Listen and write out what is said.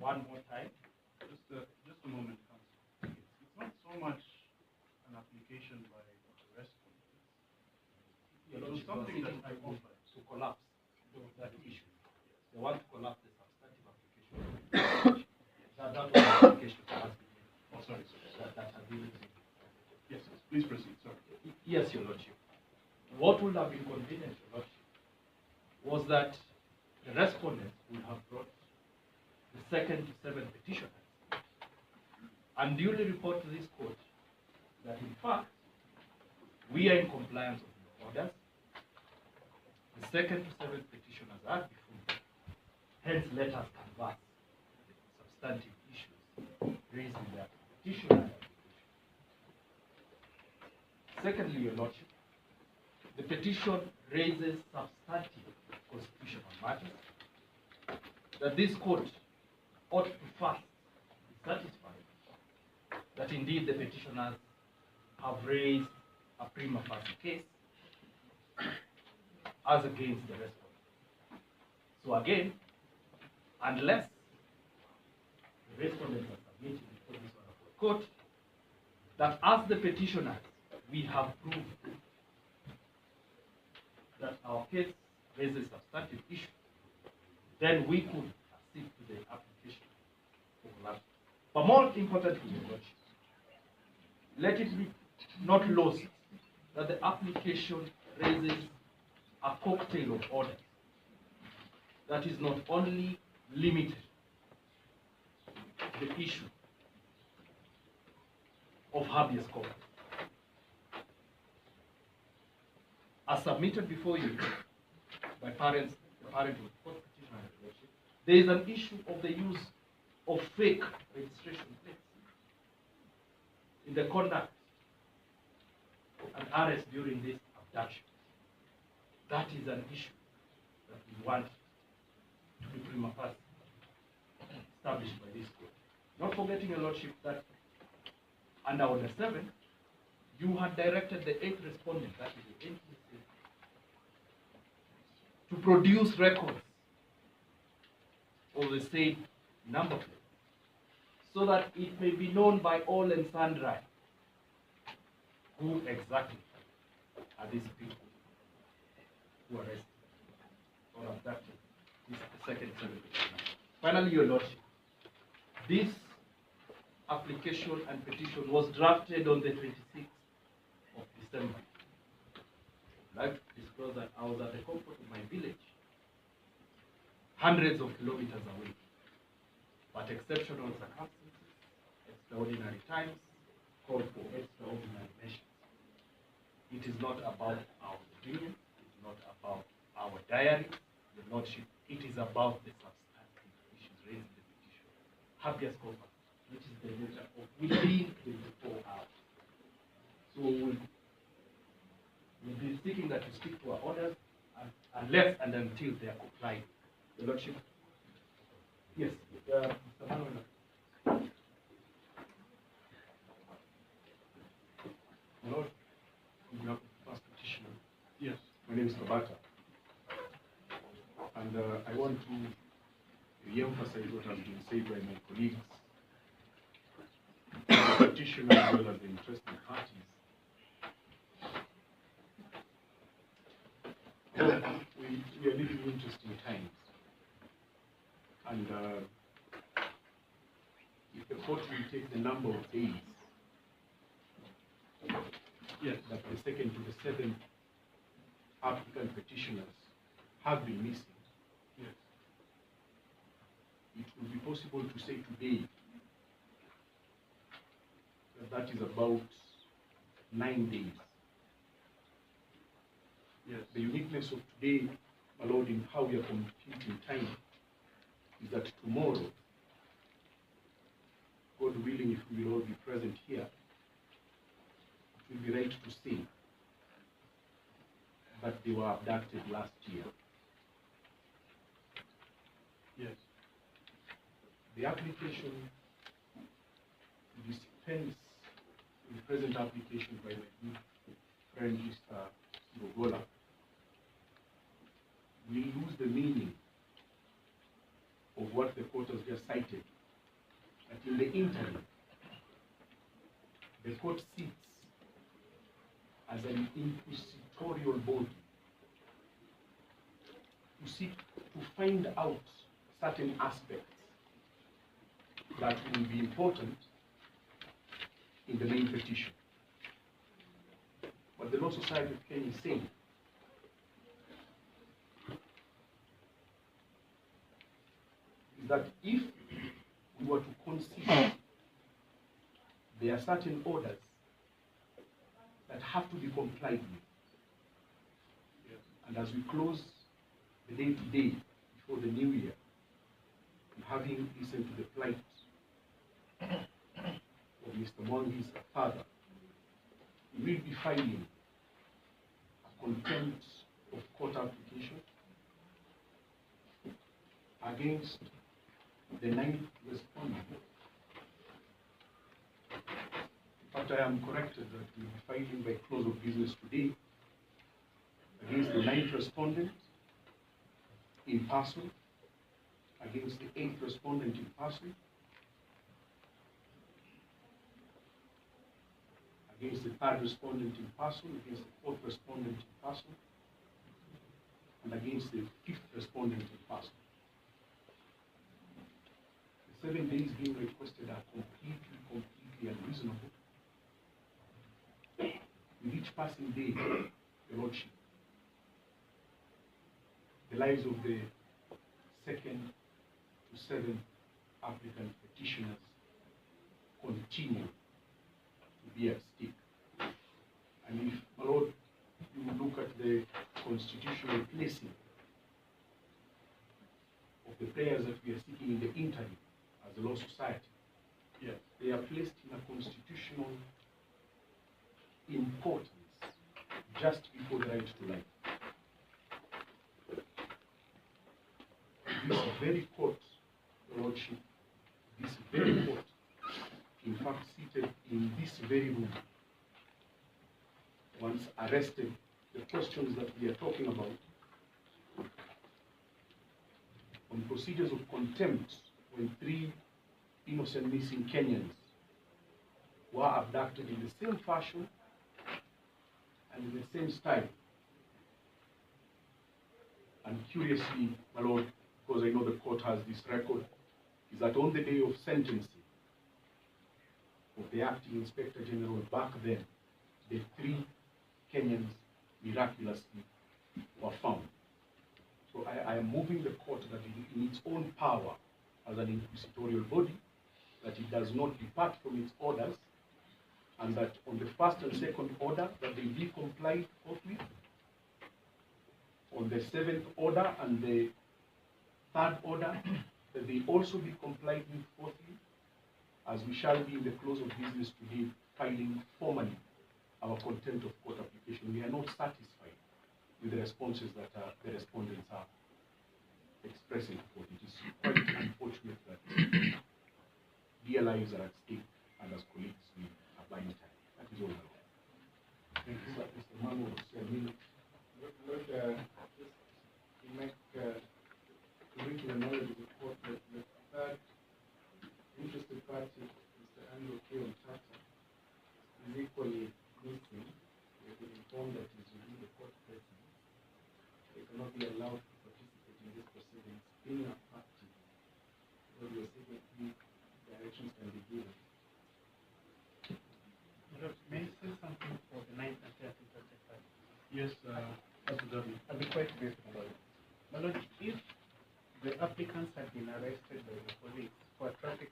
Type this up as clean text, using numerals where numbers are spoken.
one more time. Just a moment, Council. It's not so much an application by the respondent. It was something that I offered to collapse that issue. They want to collapse the substantive application. That was the application that has been made. Oh, sorry. That has been made. Yes, please proceed. Sorry. Yes, Your Lordship. What would have been convenient, Your Lordship, was that the respondents would have brought the second to seven petitioners and duly report to this court that in fact we are in compliance with the orders. The second to seven petitioners are before them. Hence, let us converse the substantive issues raised in the petition and application. Secondly, Your Lordship, the petition raises substantive constitutional matters that this court ought to first be satisfied that indeed the petitioners have raised a prima facie case as against the respondent. So again, unless the respondents are submitting before this honorable court that as the petitioners we have proved that our case raises substantive issues, then we could accede to the application for collapse. But more importantly, Your Lordship, let it be not lost that the application raises a cocktail of orders that is not only limited to the issue of habeas corpus. As submitted before you by the parent of the court petitioner, there is an issue of the use of fake registration plates in the conduct and arrest during this abduction. That is an issue that we want to be prima facie established by this court. Not forgetting, Your Lordship, that under Order 7, you had directed the 8th respondent, that is the NTSA, to produce records of the said number plate so that it may be known by all and sundry who exactly are these people who arrested or abducted. This is the second petition. Finally, Your Lordship, this application and petition was drafted on the 26th of December. I'd like to disclose that I was at the comfort of my village, hundreds of kilometers away. But exceptional circumstances, extraordinary times, call for extraordinary measures. It is not about our opinion, it is not about our diary, Your Lordship, it is about the substantive issues raised in the petition. Habeas corpus, which is the nature of within 24 hours. So we'll be seeking that you stick to our orders unless and until they are complied. Your Lordship. Yes, Mr. Manuel. Lord, first petitioner. Yes, my name is Kabata. And I want to re-emphasize what has been said by my colleagues, the petitioner as well as the interested parties. We are living interesting times. And if the court will take the number of days, yes, that the second to the seventh applicant petitioners have been missing, yes, it will be possible to say today that is about 9 days. Yes, the uniqueness of today, my Lord, in how we are computing time, is that tomorrow, God willing, if we will all be present here, it will be right to say that they were abducted last year. Yes. The application dispense the present application by my good friend Mr. Gogola. We lose the meaning of what the court has just cited In the interim, the court sits as an inquisitorial body to seek to find out certain aspects that will be important in the main petition. What the Law Society of Kenya is saying is that if we were to consider there are certain orders that have to be complied with, and as we close the day today before the new year, and having listened to the plight of Mr. Mwangi's father, we will be filing a contempt of court application against the 9th respondent. In fact, I am corrected that we will be filing by close of business today against the 9th respondent in person, against the 8th respondent in person, against the 3rd respondent in person, against the 4th respondent in person, and against the 5th respondent in person. The 7 days being requested are completely unreasonable. With each passing day, Your Lordship, the lives of the 2nd to 7th applicant petitioners continue to be at stake. And if, my Lord, you would look at the constitutional placing of the prayers that we are seeking in the interim as a law society, yes, they are placed in a constitutional importance just before the right to life. This very court, Your Lordship, this very court, in fact seated in this very room, once arrested the questions that we are talking about on procedures of contempt when 3 innocent missing Kenyans were abducted in the same fashion and in the same style. And curiously, my Lord, because I know the court has this record, is that on the day of sentencing of the acting Inspector General back then, the 3 Kenyans miraculously were found. So I am moving the court that in its own power as an inquisitorial body, that it does not depart from its orders, and that on the 1st and 2nd order, that they be complied forthwith. On the 7th order and the 3rd order, that they also be complied with forthwith, as we shall be in the close of business today, filing formally our contempt of court application. We are not satisfied with the responses that the respondents are expressing. It is quite unfortunate that dear lives are at stake, and as colleagues, we are buying time. That is all. Thank you, sir. Mr. Manu, Lord, just to make to bring to the knowledge of the court that the 3rd interested party, Mr. Andrew K. Tata, is equally missing. We have been informed that he is within the court presence. They cannot be allowed to participate in this proceedings. Being a party, what we are seeking, directions can be given. May I say something for the 9th and 10th interested party? Yes, absolutely. I'll be quite brief about it. My Lord, if the applicants had been arrested by the police for traffic